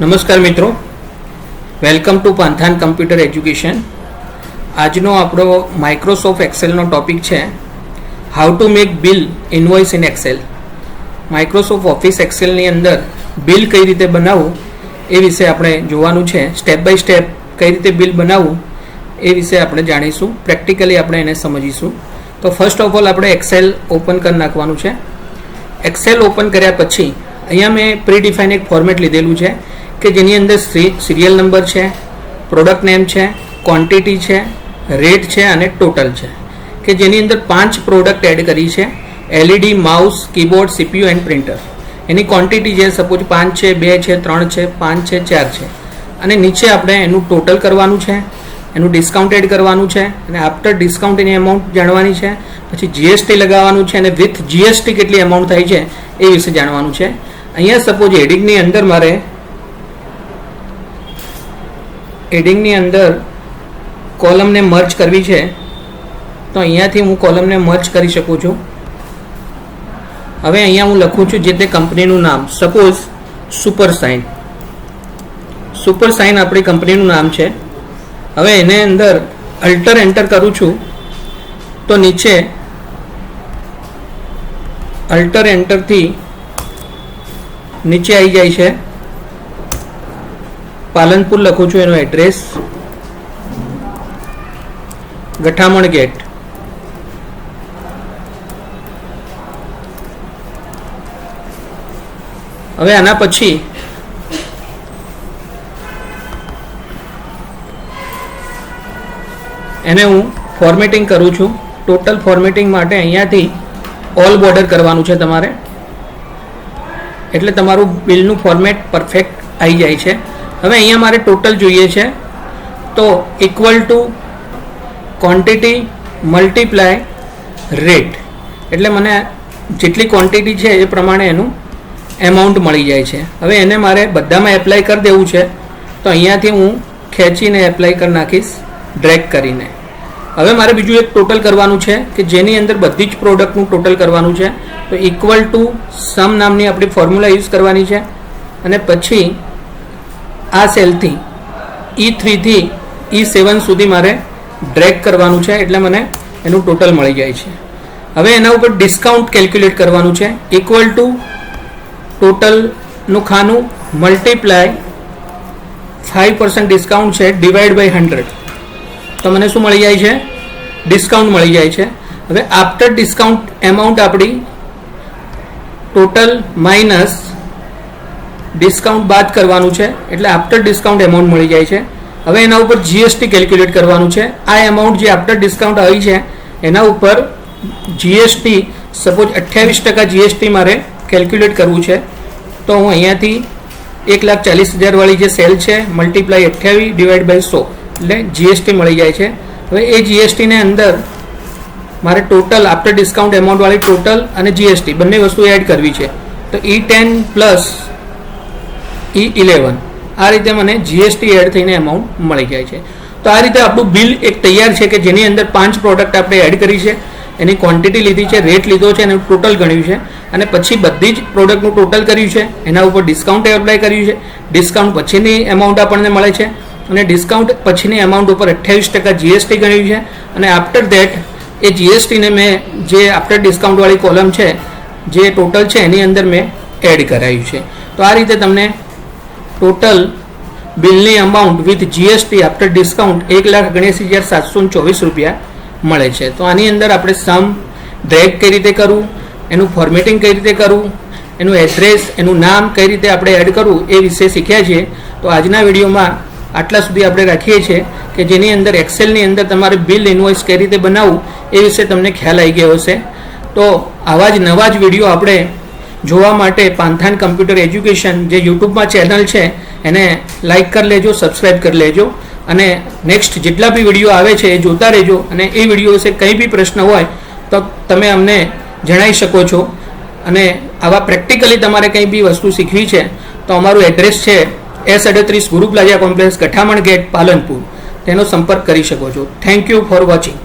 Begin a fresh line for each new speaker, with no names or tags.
નમસ્કાર મિત્રો, welcome to Panthan computer education. આજનો આપણો માઇક્રોસોફ્ટ એક્સેલનો ટોપિક છે how to make bill invoice in Excel. Microsoft Office એક્સેલની અંદર બિલ કઈ રીતે બનાવવું એ વિશે આપણે જોવાનું છે. સ્ટેપ બાય સ્ટેપ કઈ રીતે બિલ બનાવવું એ વિશે આપણે જાણીશું. પ્રેક્ટિકલી આપણે એને સમજીશું. તો ફર્સ્ટ ઓફ ઓલ આપણે એક્સેલ ઓપન કરી નાખવાનું છે. એક્સેલ ઓપન કર્યા પછી અહીંયા મેં પ્રી-ડિફાઇન એક ફોર્મેટ લીધેલું છે કે જેની અંદર સિરિયલ નંબર છે, પ્રોડક્ટ નેમ છે, ક્વોન્ટિટી છે, રેટ છે અને ટોટલ છે, કે જેની અંદર 5 પ્રોડક્ટ એડ કરી છે: LED, mouse, keyboard, CPU and printer. Any quantity છે સપોઝ 5 છે, 2 છે, 3 છે, 5 છે, 4 છે. અને નીચે આપણે એનું ટોટલ કરવાનું છે, એનું ડિસ્કાઉન્ટ એડ કરવાનું છે અને આફ્ટર ડિસ્કાઉન્ટ એની અમાઉન્ટ જાણવાની છે. પછી જીએસટી લગાવવાનું છે અને વિથ જીએસટી કેટલી અમાઉન્ટ થાય છે એ વિશે જાણવાનું છે. અહીંયા સપોઝ હેડિંગની અંદર કોલમને મર્જ કરવી છે, તો અહીંયાથી હું કોલમને મર્જ કરી શકું છું. હવે અહીંયા હું લખું છું જે તે કંપનીનું નામ, સપોઝ સુપર સાઇન આપણી કંપનીનું નામ છે. હવે એને અંદર અલ્ટર એન્ટર કરું છું તો નીચે અલ્ટર એન્ટરથી નીચે આવી જાય છે પાલનપુર. લખું છું એનું એડ્રેસ, ગઠામણ ગેટ. હવે આના પછી એને હું ફોર્મેટિંગ કરું છું. ટોટલ ફોર્મેટિંગ માટે અહીંયાથી ઓલ બોર્ડર કરવાનું છે તમારે, એટલે તમારું બિલનું ફોર્મેટ પરફેક્ટ આવી જાય છે. હવે અહીંયા મારે ટોટલ જોઈએ છે, તો equal to quantity multiply rate, એટલે મને જેટલી ક્વોન્ટિટી છે એ પ્રમાણે એનું એમાઉન્ટ મળી જાય છે. હવે એને મારે બધામાં એપ્લાય કરી દેવું છે, તો અહીંયાથી હું ખેંચીને એપ્લાય કરી નાખીશ, ડ્રેગ કરીને. હવે મારે બીજું એક ટોટલ કરવાનું છે કે જેની અંદર બધી જ પ્રોડક્ટનું ટોટલ કરવાનું છે. તો ઇક્વલ ટુ સમ નામની આપણી ફોર્મ્યુલા યુઝ કરવાની છે અને પછી આ સેલથી E3 થી E7 સુધી મારે ડ્રેગ કરવાનું છે, એટલે મને એનું ટોટલ મળી જાય છે. હવે એના ઉપર ડિસ્કાઉન્ટ કેલ્ક્યુલેટ કરવાનું છે. ઇક્વલ ટુ ટોટલનું ખાનું મલ્ટીપ્લાય 5% ડિસ્કાઉન્ટ છે ડિવાઈડ બાય 100, તો મને શું મળી જાય છે? ડિસ્કાઉન્ટ મળી જાય છે. હવે આફ્ટર ડિસ્કાઉન્ટ એમાઉન્ટ આપણી ટોટલ માઇનસ ડિસ્કાઉન્ટ બાદ કરવાનું છે, એટલે આફ્ટર ડિસ્કાઉન્ટ એમાઉન્ટ મળી જાય છે. હવે એના ઉપર જીએસટી કેલ્ક્યુલેટ કરવાનું છે. આ એમાઉન્ટ જે આફ્ટર ડિસ્કાઉન્ટ આવી છે એના ઉપર જીએસટી સપોઝ 28% જીએસટી મારે કેલ્ક્યુલેટ કરવું છે. તો હું અહીંયાથી 1,40,000 વાળી જે સેલ છે મલ્ટીપ્લાય 28 ડિવાઈડ બાય 100, એટલે જીએસટી મળી જાય છે. હવે એ જીએસટીને અંદર મારે ટોટલ આફ્ટર ડિસ્કાઉન્ટ એમાઉન્ટ વાળી ટોટલ અને જીએસટી બંને વસ્તુ એડ કરવી છે. તો E10 પ્લસ E11 આ રીતે મને જીએસટી એડ થઈને એમાઉન્ટ મળી જાય છે. તો આ રીતે આપણું બિલ એક તૈયાર છે કે જેની અંદર 5 પ્રોડક્ટ આપણે એડ કરી છે, એની ક્વોન્ટિટી લીધી છે, રેટ લીધો છે અને ટોટલ ગણ્યું છે, અને પછી બધી જ પ્રોડક્ટનું ટોટલ કર્યું છે, એના ઉપર ડિસ્કાઉન્ટ એપ્લાય કર્યું છે, ડિસ્કાઉન્ટ પછીની એમાઉન્ટ આપણને મળે છે અને ડિસ્કાઉન્ટ પછીની એમાઉન્ટ ઉપર 28% જીએસટી ગણ્યું છે. અને આફ્ટર ધેટ એ જીએસટીને મેં જે આફ્ટર ડિસ્કાઉન્ટવાળી કોલમ છે જે ટોટલ છે એની અંદર મેં એડ કરાયું છે. તો આ રીતે તમને ટોટલ બિલની amount with GST after discount 1,79,724 રૂપિયા મળે છે. તો આની અંદર આપણે સમ ડ્રેગ કઈ રીતે કરવું, એનું ફોર્મેટિંગ કઈ રીતે કરવું, એનું એડ્રેસ, એનું નામ કઈ રીતે આપણે એડ કરવું એ વિશે શીખ્યા છીએ. તો આજના વિડીયોમાં આટલા સુધી આપણે રાખીએ છીએ કે જેની અંદર એક્સેલની અંદર તમારે બિલ ઇનવોઇસ કઈ રીતે બનાવવું એ વિશે તમને ખ્યાલ આવી ગયો હશે. તો આવા જ નવા જ વિડીયો આપણે જોવા માટે પાંથાન કમ્પ્યુટર એજ્યુકેશન જે યુટ્યુબમાં ચેનલ છે એને લાઇક કરી લેજો, સબસ્ક્રાઈબ કરી લેજો અને નેક્સ્ટ જેટલા બી વિડીયો આવે છે એ જોતા રહેજો. અને એ વિડીયો વિશે કંઈ બી પ્રશ્ન હોય તો તમે અમને જણાવી શકો છો. અને આવા પ્રેક્ટિકલી તમારે કંઈ બી વસ્તુ શીખવી છે તો અમારું એડ્રેસ છે S38 Guru Plaza Complex, Gathaman Gate, Palanpur. તેનો સંપર્ક કરી શકો છો. Thank you for watching.